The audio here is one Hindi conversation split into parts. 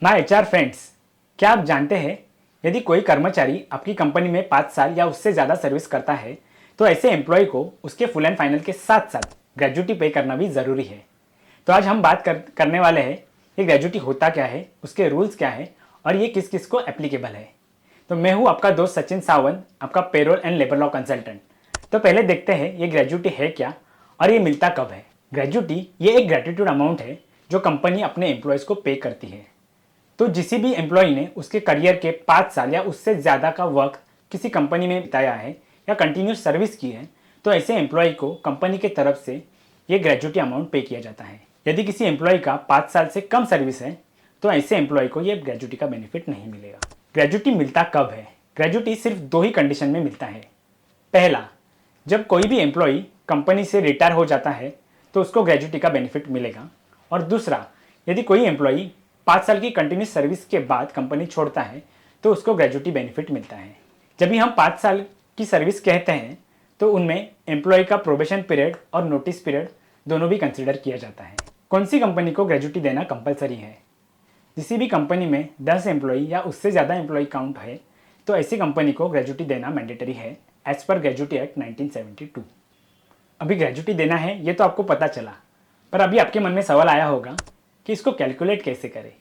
माय एचआर फ्रेंड्स, क्या आप जानते हैं यदि कोई कर्मचारी आपकी कंपनी में 5 साल या उससे ज़्यादा सर्विस करता है तो ऐसे एम्प्लॉय को उसके फुल एंड फाइनल के साथ साथ ग्रेजुटी पे करना भी ज़रूरी है। तो आज हम बात करने वाले हैं ये ग्रेजुटी होता क्या है, उसके रूल्स क्या है और ये किस किस को एप्लीकेबल है। तो मैं हूँ आपका दोस्त सचिन सावंत, आपका payroll and labour law consultant. तो पहले देखते हैं ये ग्रेजुटी है क्या और ये मिलता कब है। ग्रेजुटी ये एक ग्रेटिट्यूड अमाउंट है जो कंपनी अपने एम्प्लॉयज़ को पे करती है। तो जिस भी एम्प्लॉय ने उसके करियर के 5 साल या उससे ज़्यादा का वर्क किसी कंपनी में बिताया है या कंटिन्यूस सर्विस की है तो ऐसे एम्प्लॉय को कंपनी के तरफ से ये ग्रेजुटी अमाउंट पे किया जाता है। यदि किसी एम्प्लॉय का 5 साल से कम सर्विस है तो ऐसे एम्प्लॉय को ये ग्रेजुटी का बेनिफिट नहीं मिलेगा। ग्रेजुटी मिलता कब है? ग्रेजुटी सिर्फ 2 ही कंडीशन में मिलता है। पहला, जब कोई भी एम्प्लॉय कंपनी से रिटायर हो जाता है तो उसको ग्रेजुटी का बेनिफिट मिलेगा। और दूसरा, यदि कोई एम्प्लॉय 5 साल की कंटिन्यूस सर्विस के बाद कंपनी छोड़ता है तो उसको ग्रेजुटी बेनिफिट मिलता है। जब भी हम 5 साल की सर्विस कहते हैं तो उनमें एम्प्लॉय का प्रोबेशन पीरियड और नोटिस पीरियड दोनों भी कंसिडर किया जाता है। कौन सी कंपनी को ग्रेजुटी देना कंपलसरी है? किसी भी कंपनी में 10 एम्प्लॉय या उससे ज़्यादा एम्प्लॉय काउंट है तो ऐसी कंपनी को ग्रेजुटी देना मैंडेटरी है एज पर ग्रेजुटी एक्ट 1972। अभी ग्रेजुटी देना है ये तो आपको पता चला, पर अभी आपके मन में सवाल आया होगा कि इसको कैलकुलेट कैसे करें।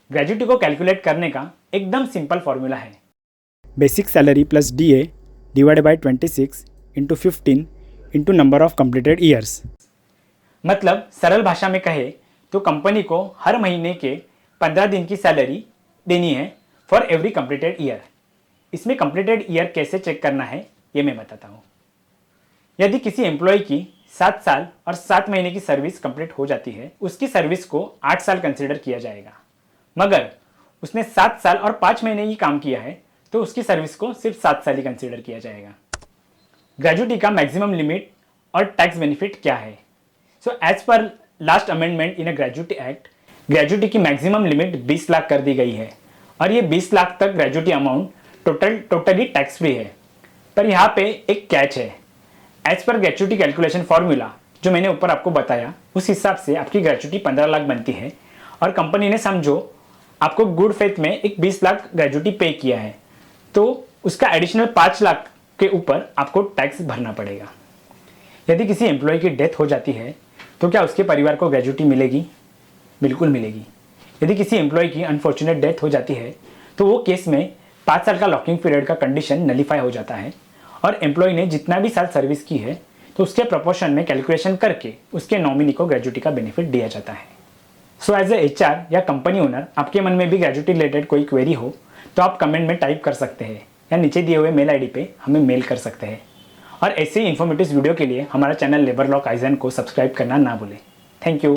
ग्रेजुटी को कैलकुलेट करने का एकदम सिंपल फॉर्मूला है, basic salary plus DA divided by 26 into 15 into number of completed years. मतलब सरल भाषा में कहे तो कंपनी को हर महीने के 15 दिन की सैलरी देनी है फॉर एवरी कंप्लीटेड ईयर। इसमें कंप्लीटेड ईयर कैसे चेक करना है ये मैं बताता हूँ। यदि किसी एम्प्लॉय की 7 साल और 7 महीने की सर्विस कंप्लीट हो जाती है, उसकी सर्विस को 8 साल कंसिडर किया जाएगा। मगर उसने 7 साल और 5 महीने ही काम किया है तो उसकी सर्विस को सिर्फ 7 साल ही कंसिडर किया जाएगा। ग्रेजुटी का मैक्सिमम लिमिट और टैक्स बेनिफिट क्या है? So as per last amendment in a gratuity act, gratuity की मैक्सिमम लिमिट 20 लाख कर दी गई है और ये 20 लाख तक gratuity amount totally tax free है। पर यहाँ पे एक कैच है। As per gratuity calculation formula जो मैंने ऊपर आपको बताया, उस हिसाब से आपकी ग्रेजुटी 15 लाख बनती है और कंपनी ने समझो आपको गुड फेथ में एक 20 लाख ग्रेजुटी पे किया है तो उसका एडिशनल 5 लाख के ऊपर आपको टैक्स भरना पड़ेगा। यदि किसी एम्प्लॉय की डेथ हो जाती है तो क्या उसके परिवार को ग्रेजुटी मिलेगी? बिल्कुल मिलेगी। यदि किसी एम्प्लॉय की अनफॉर्चुनेट डेथ हो जाती है तो वो केस में 5 साल का लॉकिंग पीरियड का कंडीशन नलीफाई हो जाता है और एम्प्लॉय ने जितना भी साल सर्विस की है तो उसके प्रोपोर्शन में कैलकुलेशन करके उसके नॉमिनी को ग्रेजुटी का बेनिफिट दिया जाता है। सो एज ए HR या कंपनी ओनर आपके मन में भी ग्रेजुटी रिलेटेड कोई क्वेरी हो तो आप कमेंट में टाइप कर सकते हैं या नीचे दिए हुए मेल ID पे हमें मेल कर सकते हैं। और ऐसे ही इन्फॉर्मेटिव वीडियो के लिए हमारा चैनल लेबर लॉ काइजन को सब्सक्राइब करना ना भूलें। Thank you.